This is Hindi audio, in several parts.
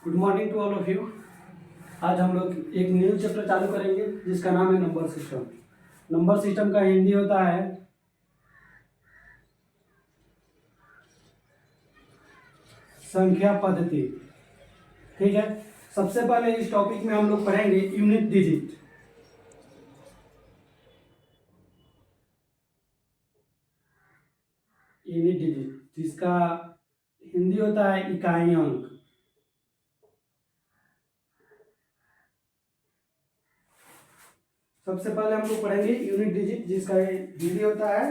Good morning to all of you. आज हम लोग एक न्यू चैप्टर चालू करेंगे जिसका नाम है नंबर सिस्टम। नंबर सिस्टम का हिंदी होता है संख्या पद्धति। ठीक है, सबसे पहले इस टॉपिक में हम लोग पढ़ेंगे यूनिट डिजिट। यूनिट डिजिट जिसका हिंदी होता है इकाई अंक। सबसे पहले हम लोग पढ़ेंगे यूनिट डिजिट जिसका हिंदी होता है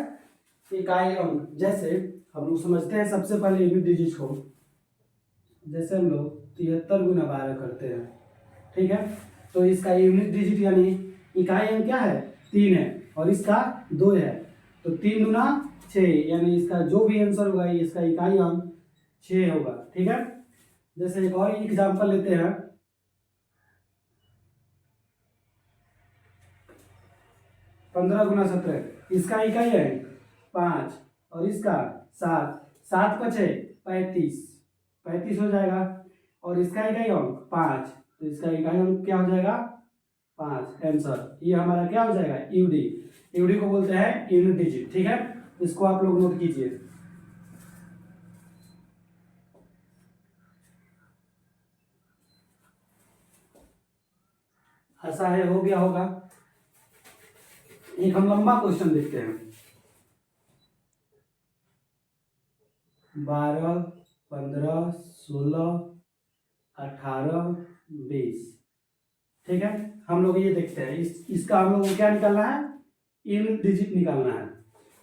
इकाई अंक। जैसे हम लोग समझते हैं सबसे पहले यूनिट डिजिट को, जैसे हम लोग 73 गुना 12 करते हैं। ठीक है, तो इसका यूनिट डिजिट यानी इकाई अंक क्या है, 3 है और इसका 2 है। तो 3 गुना 6 यानी इसका जो भी आंसर होगा इसका इकाई अंक 6 होगा। ठीक है, जैसे एक और एग्जांपल लेते हैं। 15 गुना 17 इसका इकाई अंक 5 और इसका 7। 7 × 6 35 हो जाएगा और इसका इकाई अंक 5, तो इसका इकाई अंक क्या हो जाएगा 5। आंसर ये हमारा क्या हो जाएगा यूडी। यूडी को बोलते हैं यूनिट डिजिट। ठीक है, इसको आप लोग नोट कीजिए। ऐसा है, हो गया होगा। एक हम लंबा क्वेश्चन देखते हैं। 12 15 16 18 20। ठीक है, हम लोग ये देखते हैं इसका हम लोग को क्या निकालना है, यूनिट डिजिट निकालना है,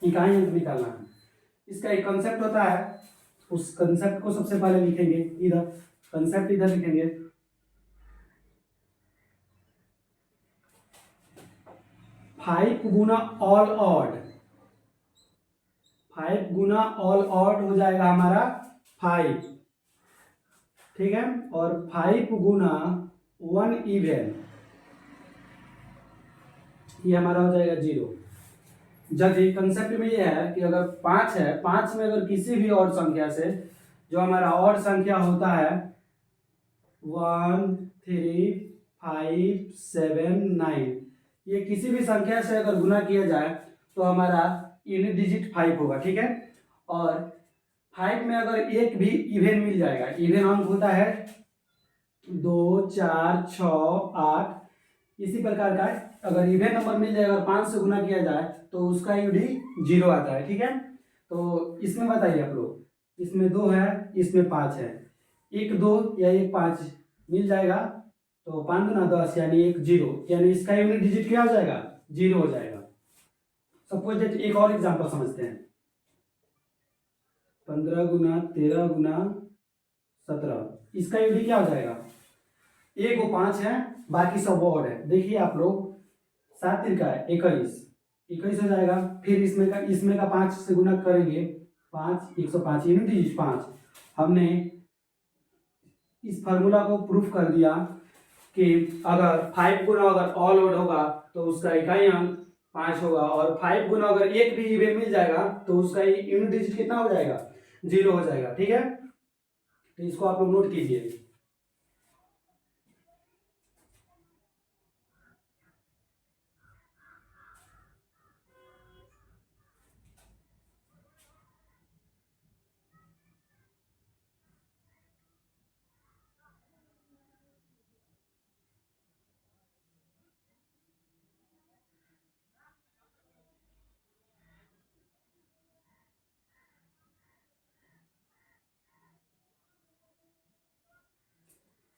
इकाई अंक निकालना है। इसका एक कंसेप्ट होता है, उस कंसेप्ट को सबसे पहले लिखेंगे इधर। कंसेप्ट इधर लिखेंगे। 5 गुना ऑल ऑड। 5 गुना ऑल ऑड हो जाएगा हमारा 5। ठीक है, और 5 गुना 1 इवन ये हमारा हो जाएगा 0। जब ये कंसेप्ट में ये है कि अगर 5 है, 5 में अगर किसी भी और संख्या से, जो हमारा और संख्या होता है 1 3 5 7 9, ये किसी भी संख्या से अगर गुना किया जाए तो हमारा यूनिट डिजिट 5 होगा। ठीक है, और 5 में अगर एक भी इवन मिल जाएगा, इवन अंक होता है 2 4 6 8, इसी प्रकार का अगर इवन नंबर मिल जाएगा और 5 से गुना किया जाए तो उसका यूडी 0 आता है। ठीक है, तो इसमें बताइए आप लोग, इसमें 2 है, इसमें 5 है, एक 2 या एक 5 मिल जाएगा तो 5 गुना 10 यानी एक 0, यानी इसका यूनिट डिजिट क्या हो जाएगा 0 हो जाएगा। सपोज एक और एग्जांपल समझते हैं। 15 गुना 13 गुना 17 इसका यूनिट क्या हो जाएगा, एक वो 5 है, बाकी सब ऑड है। देखिए आप लोग, 7 3 का 21 हो जाएगा। फिर इसमें का 5 से गुना करेंगे, 5 105 यूनिट डिजिट 5। हमने इस फार्मूला को प्रूफ कर दिया कि अगर 5 गुना अगर ऑल ऑड होगा तो उसका इकाई अंक 5 होगा, और 5 गुना अगर एक भी इवन मिल जाएगा तो उसका यूनिट डिजिट कितना हो जाएगा 0 हो जाएगा। ठीक है, तो इसको आप लोग नोट कीजिए।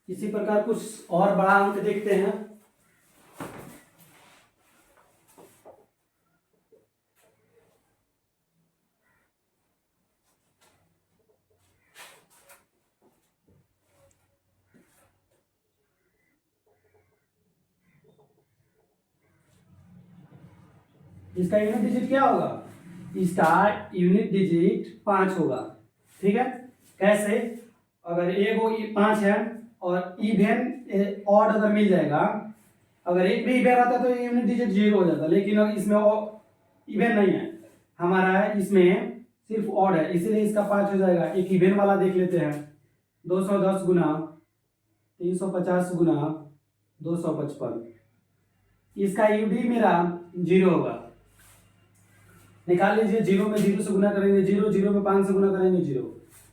इसी प्रकार कुछ और बड़ा अंक देखते हैं। इसका यूनिट डिजिट क्या होगा, इसका यूनिट डिजिट 5 होगा। ठीक है, कैसे, अगर एक वो 5 है और इवन ऑड अगर मिल जाएगा, अगर एक भी इवन आता तो यूनिट डिजिट 0 हो जाता, लेकिन अब इसमें इवन नहीं है हमारा, इसमें सिर्फ ऑड है, इसीलिए इसका 5 हो जाएगा। एक इवन वाला देख लेते हैं। 210 गुना 350 गुना 255, इसका यूडी मेरा 0 होगा। निकाल लीजिए, 0 में 0 से गुना करेंगे 0, 0 में 5 से गुना करेंगे 0।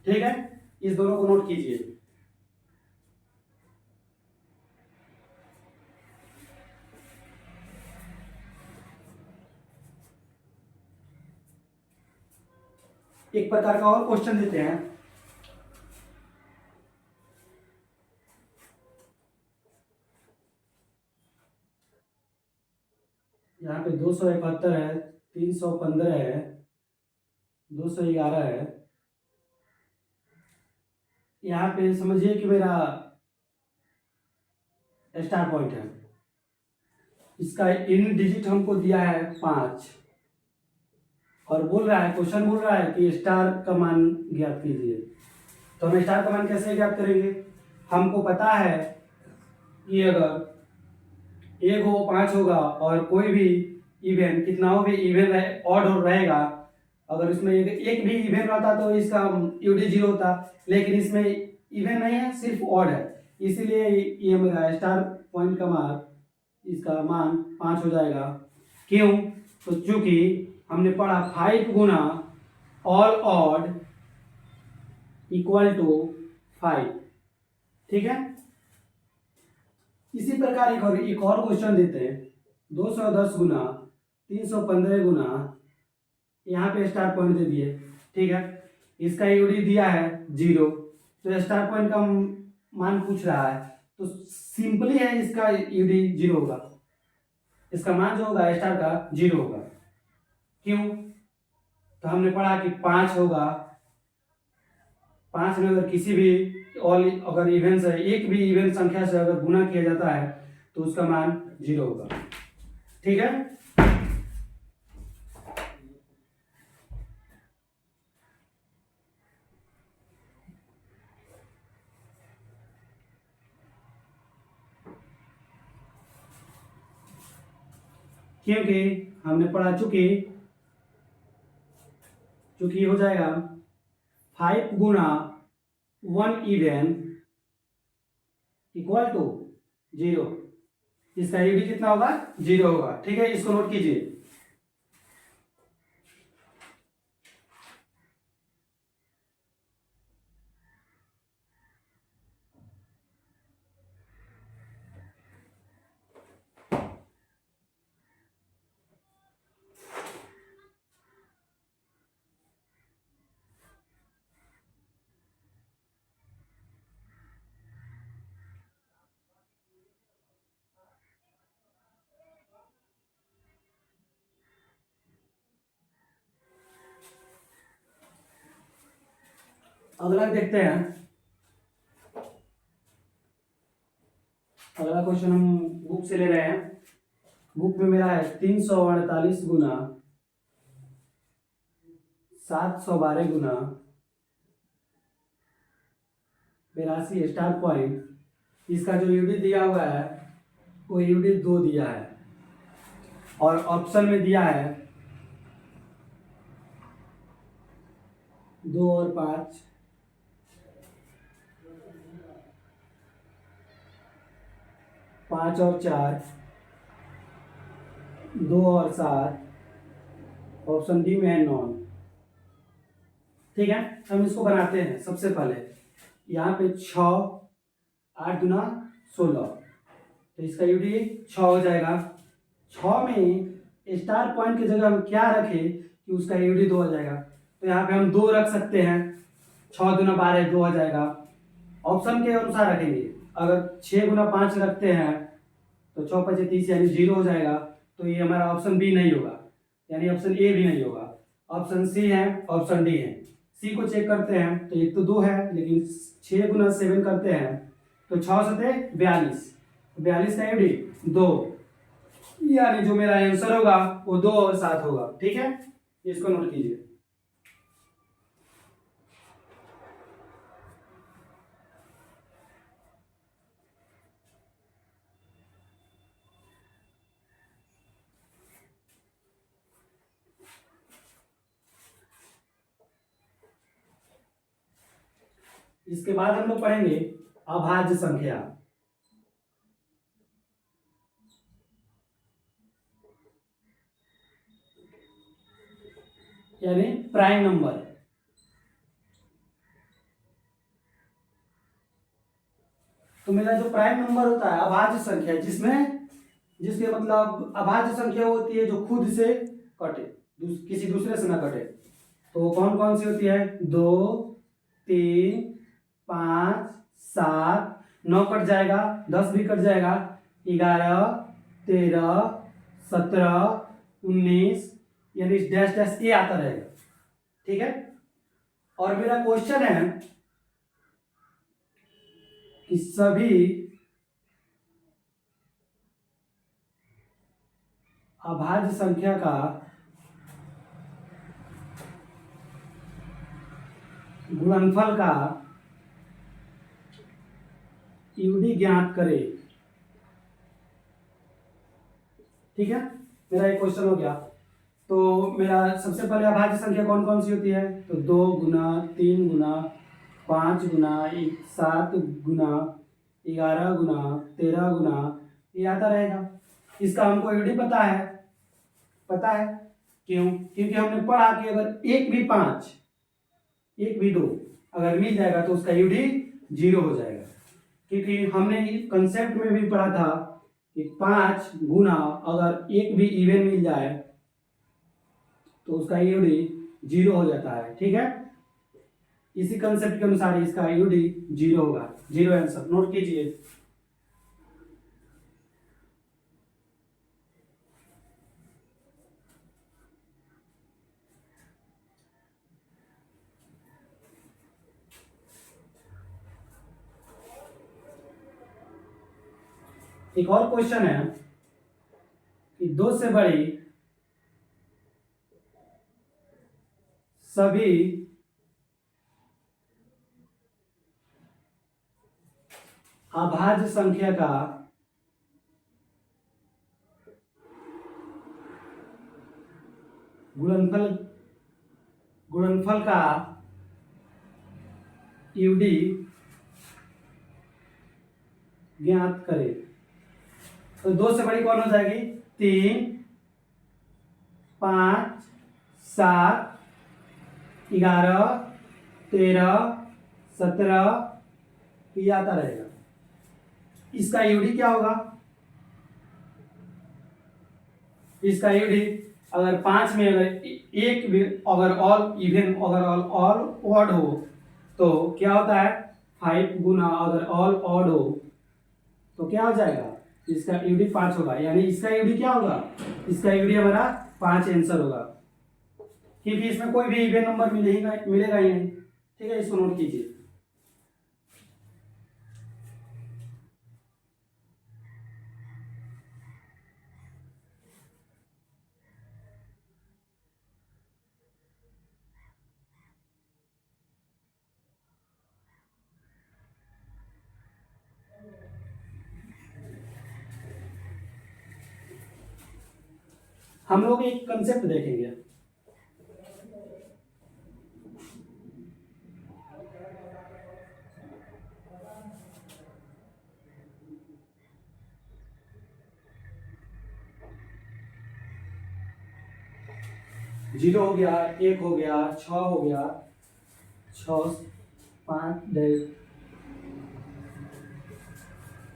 ठीक है, इस दोनों को नोट कीजिए। एक प्रकार का और क्वेश्चन देते हैं। यहाँ पे 271 है, 315 है, 211 है। यहाँ पे समझिए कि मेरा स्टार पॉइंट है, इसका इन डिजिट हमको दिया है 5, और बोल रहा है, क्वेश्चन बोल रहा है कि स्टार का मान ज्ञात कीजिए। तो हम स्टार का मान कैसे ज्ञात करेंगे? हमको पता है कि अगर एक हो 5 होगा और कोई भी इवेन कितना हो भी इवेन ऑड रहेगा, अगर इसमें एक भी इवेन रहता तो इसका यूडी 0 होता, लेकिन इसमें इवेन नहीं है, सिर्फ ऑड है, इसीलिए ये मेरा स्टार पॉइंट का मान, इसका मान 5 हो जाएगा। क्यों? तो चूंकि हमने पढ़ा 5 गुना ऑल ऑड इक्वल टू 5। ठीक है, इसी प्रकार एक और क्वेश्चन देते हैं। 210 गुना 315 गुना, यहाँ पे स्टार पॉइंट दे दिए। ठीक है, इसका यूडी दिया है 0, तो स्टार पॉइंट का मान पूछ रहा है, तो सिंपली है इसका यूडी 0 होगा, इसका मान जो होगा स्टार का 0 होगा। क्यों? तो हमने पढ़ा कि 5 होगा, 5 में अगर किसी भी अगर इवेंट से एक भी इवेंट संख्या से अगर गुना किया जाता है तो उसका मान 0 होगा। ठीक है, क्योंकि हमने पढ़ा चूंकि हो जाएगा 5 गुना 1 इवेन इक्वल टू 0, इसका यूडी कितना होगा? 0 होगा। ठीक है, इसको नोट कीजिए। अगला देखते हैं। अगला क्वेश्चन हम बुक से ले रहे हैं। बुक में मेरा है 348 गुना 712 गुना 82 स्टार पॉइंट। इसका जो यूडी दिया हुआ है वो यूडी 2 दिया है, और ऑप्शन में दिया है 2 और 5, 5 और 4, 2 और 7, ऑप्शन डी में है 9। ठीक है, हम इसको बनाते हैं। सबसे पहले यहाँ पे 6, 8 गुना 16, तो इसका यूडी 6 हो जाएगा। 6 में स्टार पॉइंट की जगह हम क्या रखें कि उसका यूडी 2 हो जाएगा, तो यहाँ पे हम 2 रख सकते हैं। 6 गुना 12 2 हो जाएगा। ऑप्शन के अनुसार रखेंगे, अगर 6 गुना 5 रखते हैं तो 6 5 30 यानी 0 हो जाएगा, तो ये हमारा ऑप्शन बी नहीं होगा, यानी ऑप्शन ए भी नहीं होगा। ऑप्शन सी है, ऑप्शन डी है। सी को चेक करते हैं तो एक तो 2 है, लेकिन 6 गुना 7 करते हैं तो 6 7 42, 42 का यूडी 2, यानी जो मेरा आंसर होगा वो 2 और 7 होगा। ठीक है, इसको नोट कीजिए। इसके बाद हम लोग पढ़ेंगे अभाज्य संख्या। यानी प्राइम नंबर। तो मेरा जो प्राइम नंबर होता है अभाज्य संख्या, जिसके मतलब अभाज्य संख्या होती है जो खुद से कटे, किसी दूसरे से ना कटे। तो कौन कौन सी होती है? 2, 3, 5, 7, 9 कट जाएगा, 10 भी कट जाएगा, 11, 13, 17, 19, यानी डैश डैश ये आता रहेगा। ठीक है। और मेरा क्वेश्चन है कि सभी अभाज्य संख्या का गुणनफल का यूडी ज्ञात करे। ठीक है, मेरा एक क्वेश्चन हो गया। तो मेरा सबसे पहले अभाज्य संख्या कौन कौन सी होती है? तो 2 गुना, 3 गुना, 5 गुना, 7 गुना, 11 गुना, 13 गुना, ये आता रहेगा। इसका हमको यूडी पता है। क्यों? क्योंकि हमने पढ़ा कि अगर एक भी 5, एक भी 2 अगर मिल जाएगा तो उसका यूडी 0 हो जाएगा। क्योंकि हमने कंसेप्ट में भी पढ़ा था कि 5 गुना अगर एक भी इवन मिल जाए तो उसका यूडी 0 हो जाता है। ठीक है, इसी कंसेप्ट के अनुसार इसका यूडी 0 होगा। 0 आंसर नोट कीजिए। एक और क्वेश्चन है कि 2 से बड़ी सभी अभाज्य संख्या का गुणनफल का यूडी ज्ञात करें। तो 2 से बड़ी कौन हो जाएगी? 3, 5, 7, 11, 13, 17, ये आता रहेगा। इसका यूडी क्या होगा? इसका यूडी अगर 5 में अगर एक भी अगर ऑल इवन अगर ऑल ऑड हो तो क्या होता है? 5 गुना अगर ऑल ऑड हो तो क्या हो जाएगा? इसका यूडी 5 होगा। यानी इसका यूडी क्या होगा? इसका यूडी हमारा 5 आंसर होगा, क्योंकि इसमें कोई भी इवन नंबर मिलेगा ही नहीं। ठीक है, इसको नोट कीजिए। हम लोग एक कंसेप्ट देखेंगे। जीरो हो गया, 1 हो गया, 6 हो गया, 6, 5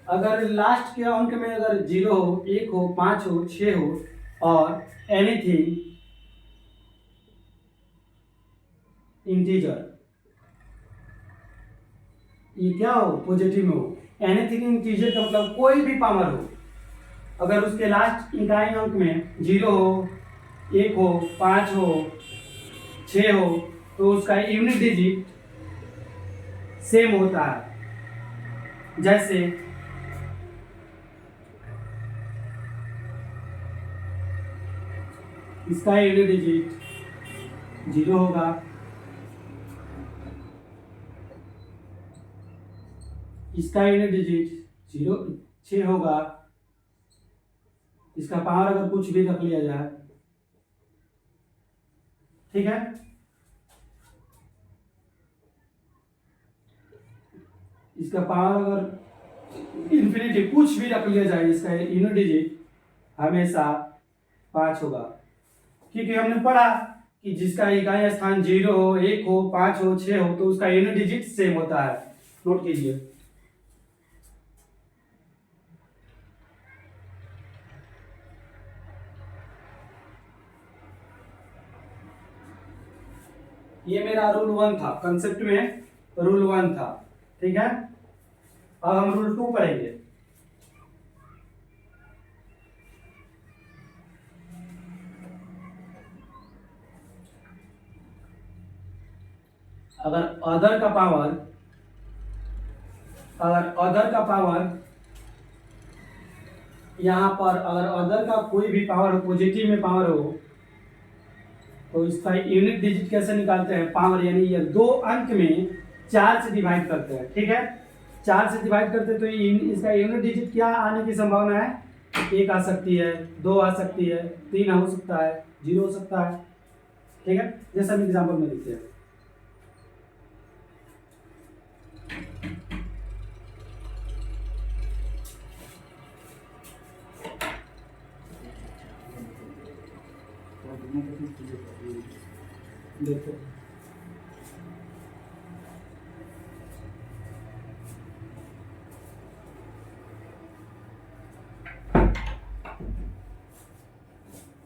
अगर लास्ट के अंक में अगर 0 हो, 1 हो, 5 हो, 6 हो और एनीथिंग इंटीजर, ये क्या हो? पॉजिटिव में हो। एनीथिंग इंटीजर का मतलब कोई भी पावर हो, अगर उसके लास्ट इकाई अंक में 0 हो, 1 हो, 5 हो, 6 हो तो उसका यूनिट डिजिट सेम होता है। जैसे इसका यूनिट डिजिट 0 होगा, इसका यूनिट डिजिट 6 होगा। इसका पावर अगर कुछ भी रख लिया जाए, ठीक है, इसका पावर अगर इन्फिनिटी कुछ भी रख लिया जाए, इसका यूनिट डिजिट हमेशा 5 होगा। क्योंकि हमने पढ़ा कि जिसका इकाई स्थान 0 हो, 1 हो, 5 हो, 6 हो, तो उसका यूनिट डिजिट सेम होता है। नोट कीजिए। ये मेरा रूल 1 था, कंसेप्ट में रूल 1 था। ठीक है, अब हम रूल 2 पढ़ेंगे। अगर अदर का पावर यहाँ पर अगर अदर का कोई भी पावर हो, पॉजिटिव में पावर हो, तो इसका यूनिट डिजिट कैसे निकालते हैं? पावर यानी ये 2 अंक में 4 से डिवाइड करते हैं। ठीक है, 4 से डिवाइड करते हैं तो इसका यूनिट डिजिट क्या आने की संभावना है? 1 आ सकती है, 2 आ सकती है, 3 हो सकता है, 0 हो सकता है। ठीक है, जैसा हम एग्जाम्पल में देखते हैं। देखो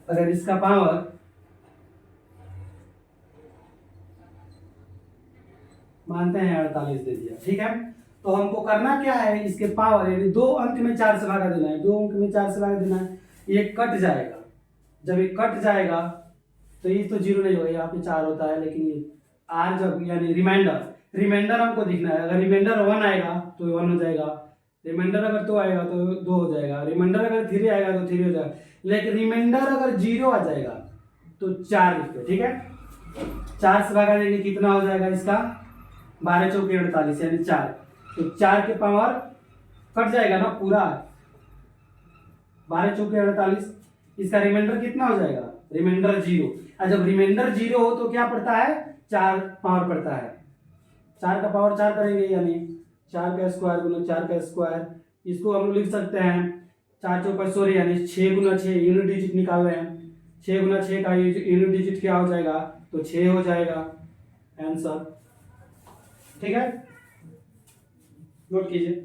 अगर इसका पावर मानते हैं 48 दे दिया। ठीक है, तो हमको करना क्या है? इसके पावर यानी 2 अंक में 4 से भागा देना है। 2 अंक में 4 से भागा देना है, ये कट जाएगा। जब ये कट जाएगा तो ये तो 0 नहीं होगा, यहाँ पे 4 होता है, लेकिन ये आर जब यानी रिमाइंडर हमको दिखना है। अगर रिमाइंडर 1 आएगा तो 1 हो जाएगा, रिमाइंडर अगर 2 आएगा तो 2 हो जाएगा, रिमाइंडर अगर 3 आएगा तो 3 हो जाएगा, लेकिन रिमाइंडर अगर 0 आ जाएगा तो 4 लिखते हैं। ठीक है, 4 से भागा देंगे, कितना हो जाएगा इसका? 12 चौके 48 यानी 4। तो 4 के पावर कट जाएगा ना पूरा, 12 चौके 48। इसका रिमाइंडर कितना हो जाएगा? रिमाइंडर 0। और जब रिमाइंडर 0 हो तो क्या पड़ता है? 4 पावर पड़ता है। 4 का पावर 4 करेंगे यानी 4 का स्क्वायर गुना 4 का स्क्वायर। इसको हम लिख सकते हैं 4 चौका 16 यानी 6 गुना 6 यूनिट डिजिट निकाल रहे हैं। 6 गुना 6 का यूनिट डिजिट क्या हो जाएगा? तो 6 हो जाएगा आंसर। ठीक है, नोट कीजिए।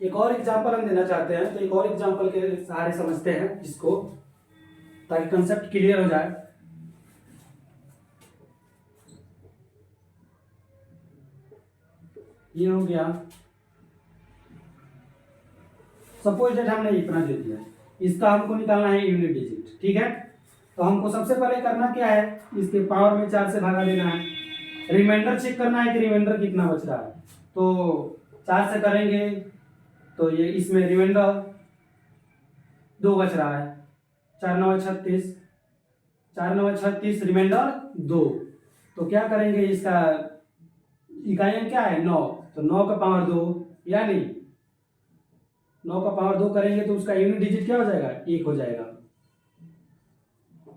एक और एग्जांपल हम देना चाहते हैं, तो एक और एग्जांपल के सहारे समझते हैं इसको, ताकि कंसेप्ट क्लियर हो जाए। ये हो गया, सपोज डेट हमने इतना दे दिया, इसका हमको निकालना है यूनिट डिजिट। ठीक है, तो हमको सबसे पहले करना क्या है? इसके पावर में 4 से भागा देना है, रिमाइंडर चेक करना है कि रिमाइंडर कितना बच रहा है। तो 4 से करेंगे तो ये इसमें रिमाइंडर 2 बच रहा है, 4 9 36, 4 9 36, रिमाइंडर 2। तो क्या करेंगे? इसका इकाई क्या है? 9, तो 9 का पावर 2 यानी 9 का पावर 2 करेंगे तो उसका यूनिट डिजिट क्या हो जाएगा? 1 हो जाएगा,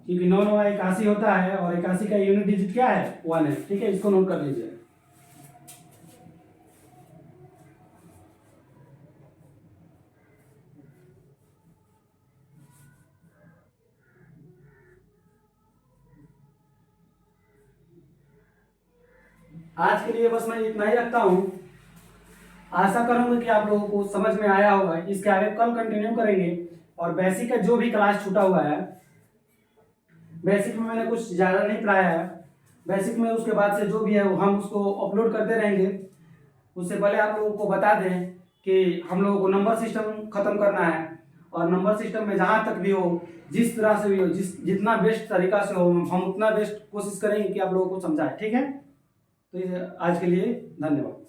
क्योंकि 9 9 81 होता है और 81 का यूनिट डिजिट क्या है? 1 है। ठीक है, इसको नोट कर लीजिए। आज के लिए बस मैं इतना ही रखता हूँ। आशा करूंगा कि आप लोगों को समझ में आया होगा। इसके आगे कल कंटिन्यू करेंगे। और बेसिक का जो भी क्लास छूटा हुआ है, बेसिक में मैंने कुछ ज़्यादा नहीं पढ़ाया है, बेसिक में उसके बाद से जो भी है वो हम उसको अपलोड करते रहेंगे। उससे पहले आप लोगों को बता दें कि हम लोगों को नंबर सिस्टम खत्म करना है, और नंबर सिस्टम में जहाँ तक भी हो, जिस तरह से भी हो, जितना बेस्ट तरीका से हो, हम उतना बेस्ट कोशिश करेंगे कि आप लोगों को समझाएं। ठीक है, तो आज के लिए धन्यवाद।